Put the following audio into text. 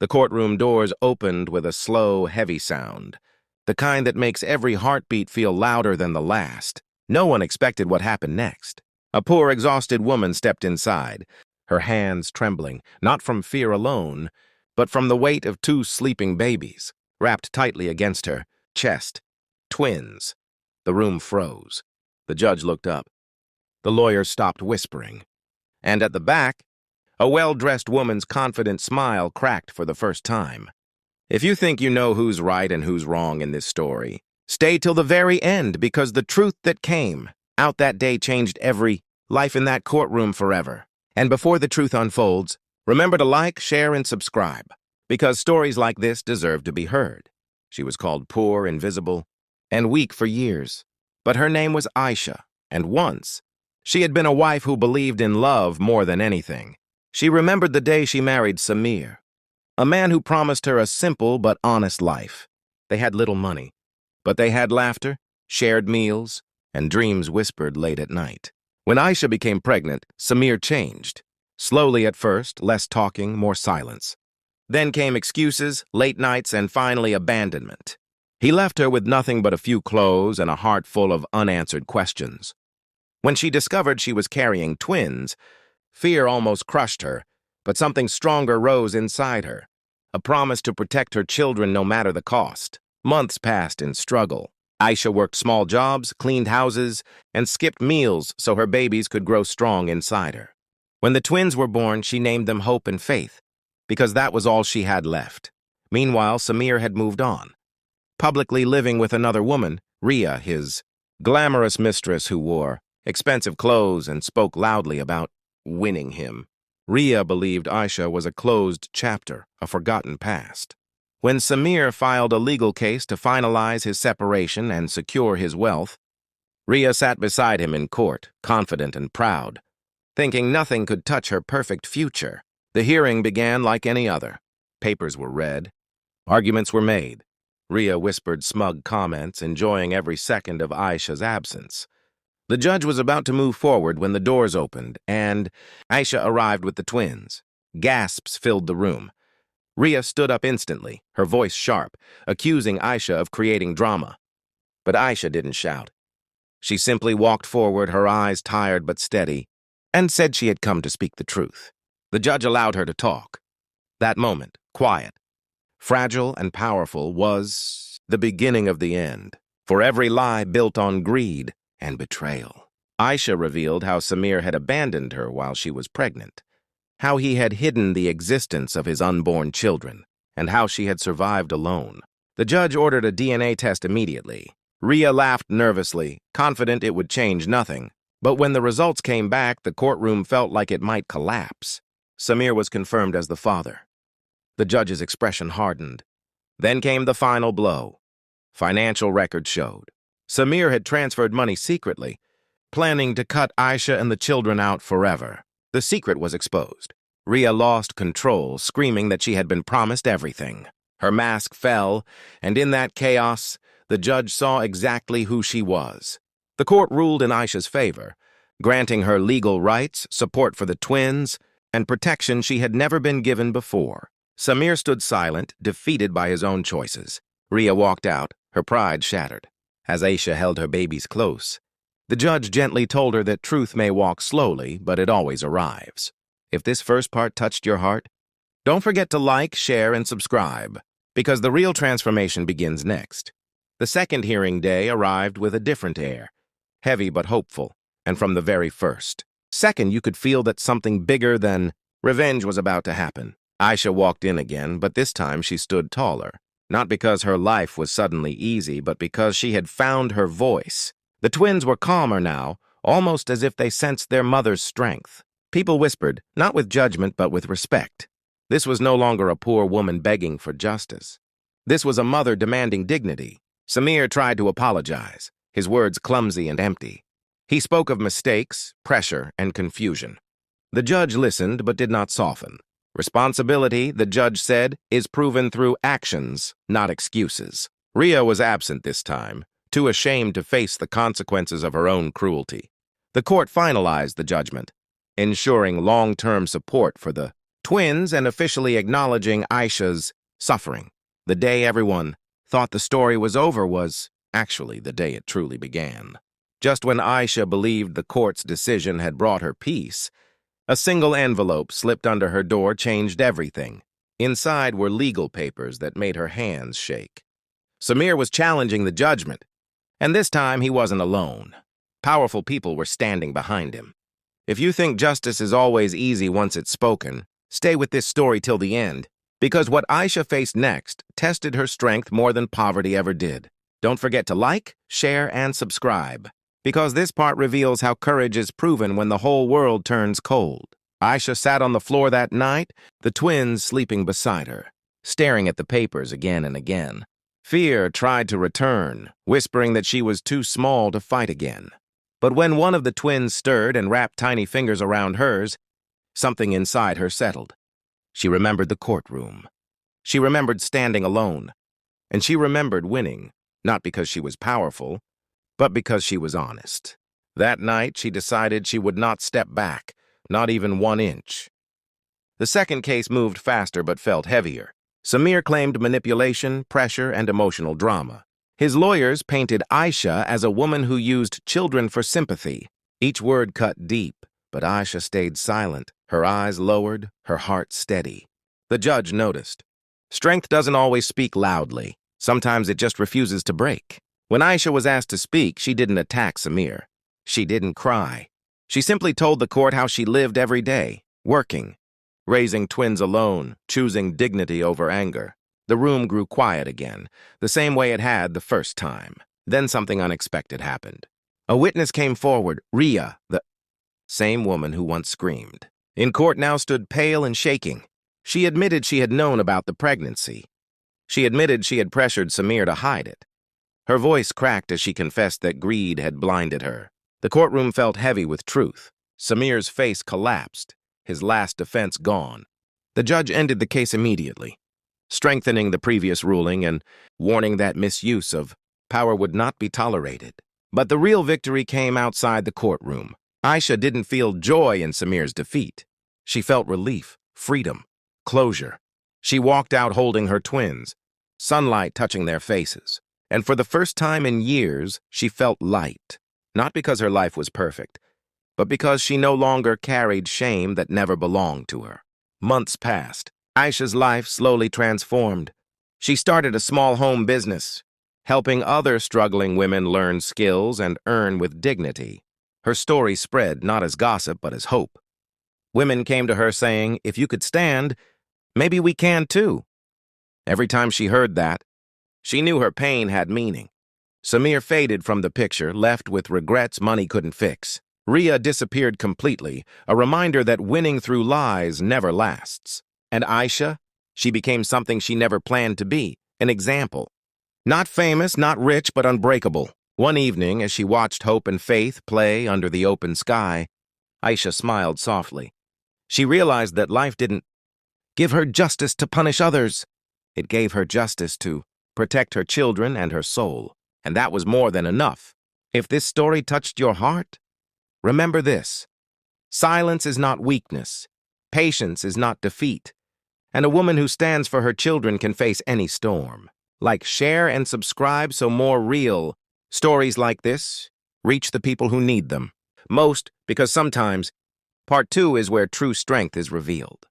The courtroom doors opened with a slow, heavy sound, the kind that makes every heartbeat feel louder than the last. No one expected what happened next. A poor, exhausted woman stepped inside, her hands trembling, not from fear alone, but from the weight of two sleeping babies, wrapped tightly against her chest. Twins. The room froze. The judge looked up. The lawyer stopped whispering. And at the back, a well-dressed woman's confident smile cracked for the first time. If you think you know who's right and who's wrong in this story, stay till the very end, because the truth that came out that day changed every life in that courtroom forever. And before the truth unfolds, remember to like, share, and subscribe, because stories like this deserve to be heard. She was called poor, invisible, and weak for years, but her name was Aisha, and once she had been a wife who believed in love more than anything. She remembered the day she married Samir, a man who promised her a simple but honest life. They had little money, but they had laughter, shared meals, and dreams whispered late at night. When Aisha became pregnant, Samir changed. Slowly at first, less talking, more silence. Then came excuses, late nights, and finally abandonment. He left her with nothing but a few clothes and a heart full of unanswered questions. When she discovered she was carrying twins, fear almost crushed her, but something stronger rose inside her, a promise to protect her children no matter the cost. Months passed in struggle. Aisha worked small jobs, cleaned houses, and skipped meals so her babies could grow strong inside her. When the twins were born, she named them Hope and Faith, because that was all she had left. Meanwhile, Samir had moved on, publicly living with another woman, Ria, his glamorous mistress who wore expensive clothes and spoke loudly about winning him. Ria believed Aisha was a closed chapter, a forgotten past. When Samir filed a legal case to finalize his separation and secure his wealth, Ria sat beside him in court, confident and proud, thinking nothing could touch her perfect future. The hearing began like any other. Papers were read. Arguments were made. Ria whispered smug comments, enjoying every second of Aisha's absence. The judge was about to move forward when the doors opened, and Aisha arrived with the twins. Gasps filled the room. Ria stood up instantly, her voice sharp, accusing Aisha of creating drama. But Aisha didn't shout. She simply walked forward, her eyes tired but steady, and said she had come to speak the truth. The judge allowed her to talk. That moment, quiet, fragile and powerful, was the beginning of the end. For every lie built on greed and betrayal. Aisha revealed how Samir had abandoned her while she was pregnant, how he had hidden the existence of his unborn children, and how she had survived alone. The judge ordered a DNA test immediately. Ria laughed nervously, confident it would change nothing. But when the results came back, the courtroom felt like it might collapse. Samir was confirmed as the father. The judge's expression hardened. Then came the final blow. Financial records showed Samir had transferred money secretly, planning to cut Aisha and the children out forever. The secret was exposed. Ria lost control, screaming that she had been promised everything. Her mask fell, and in that chaos, the judge saw exactly who she was. The court ruled in Aisha's favor, granting her legal rights, support for the twins, and protection she had never been given before. Samir stood silent, defeated by his own choices. Ria walked out, her pride shattered. As Aisha held her babies close, the judge gently told her that truth may walk slowly, but it always arrives. If this first part touched your heart, don't forget to like, share, and subscribe, because the real transformation begins next. The second hearing day arrived with a different air, heavy but hopeful, and from the very first second you could feel that something bigger than revenge was about to happen. Aisha walked in again, but this time she stood taller. Not because her life was suddenly easy, but because she had found her voice. The twins were calmer now, almost as if they sensed their mother's strength. People whispered, not with judgment but with respect. This was no longer a poor woman begging for justice. This was a mother demanding dignity. Samir tried to apologize, his words clumsy and empty. He spoke of mistakes, pressure, and confusion. The judge listened but did not soften. Responsibility, the judge said, is proven through actions, not excuses. Ria was absent this time, too ashamed to face the consequences of her own cruelty. The court finalized the judgment, ensuring long-term support for the twins and officially acknowledging Aisha's suffering. The day everyone thought the story was over was actually the day it truly began. Just when Aisha believed the court's decision had brought her peace, a single envelope slipped under her door changed everything. Inside were legal papers that made her hands shake. Samir was challenging the judgment, and this time he wasn't alone. Powerful people were standing behind him. If you think justice is always easy once it's spoken, stay with this story till the end, because what Aisha faced next tested her strength more than poverty ever did. Don't forget to like, share, and subscribe, because this part reveals how courage is proven when the whole world turns cold. Aisha sat on the floor that night, the twins sleeping beside her, staring at the papers again and again. Fear tried to return, whispering that she was too small to fight again. But when one of the twins stirred and wrapped tiny fingers around hers, something inside her settled. She remembered the courtroom. She remembered standing alone. And she remembered winning, not because she was powerful, but because she was honest. That night, she decided she would not step back, not even 1 inch. The second case moved faster but felt heavier. Samir claimed manipulation, pressure, and emotional drama. His lawyers painted Aisha as a woman who used children for sympathy. Each word cut deep, but Aisha stayed silent, her eyes lowered, her heart steady. The judge noticed. Strength doesn't always speak loudly. Sometimes it just refuses to break. When Aisha was asked to speak, she didn't attack Samir. She didn't cry. She simply told the court how she lived every day, working, raising twins alone, choosing dignity over anger. The room grew quiet again, the same way it had the first time. Then something unexpected happened. A witness came forward, Ria, the same woman who once screamed. In court now stood pale and shaking. She admitted she had known about the pregnancy. She admitted she had pressured Samir to hide it. Her voice cracked as she confessed that greed had blinded her. The courtroom felt heavy with truth. Samir's face collapsed, his last defense gone. The judge ended the case immediately, strengthening the previous ruling and warning that misuse of power would not be tolerated. But the real victory came outside the courtroom. Aisha didn't feel joy in Samir's defeat. She felt relief, freedom, closure. She walked out holding her twins, sunlight touching their faces. And for the first time in years, she felt light. Not because her life was perfect, but because she no longer carried shame that never belonged to her. Months passed. Aisha's life slowly transformed. She started a small home business, helping other struggling women learn skills and earn with dignity. Her story spread not as gossip, but as hope. Women came to her saying, "If you could stand, maybe we can too." Every time she heard that, she knew her pain had meaning. Samir faded from the picture, left with regrets money couldn't fix. Ria disappeared completely, a reminder that winning through lies never lasts. And Aisha? She became something she never planned to be, an example. Not famous, not rich, but unbreakable. One evening, as she watched hope and faith play under the open sky, Aisha smiled softly. She realized that life didn't give her justice to punish others. It gave her justice to protect her children and her soul. And that was more than enough. If this story touched your heart, remember this. Silence is not weakness. Patience is not defeat. And a woman who stands for her children can face any storm. Like, share, and subscribe so more real stories like this reach the people who need them. Most because sometimes part 2 is where true strength is revealed.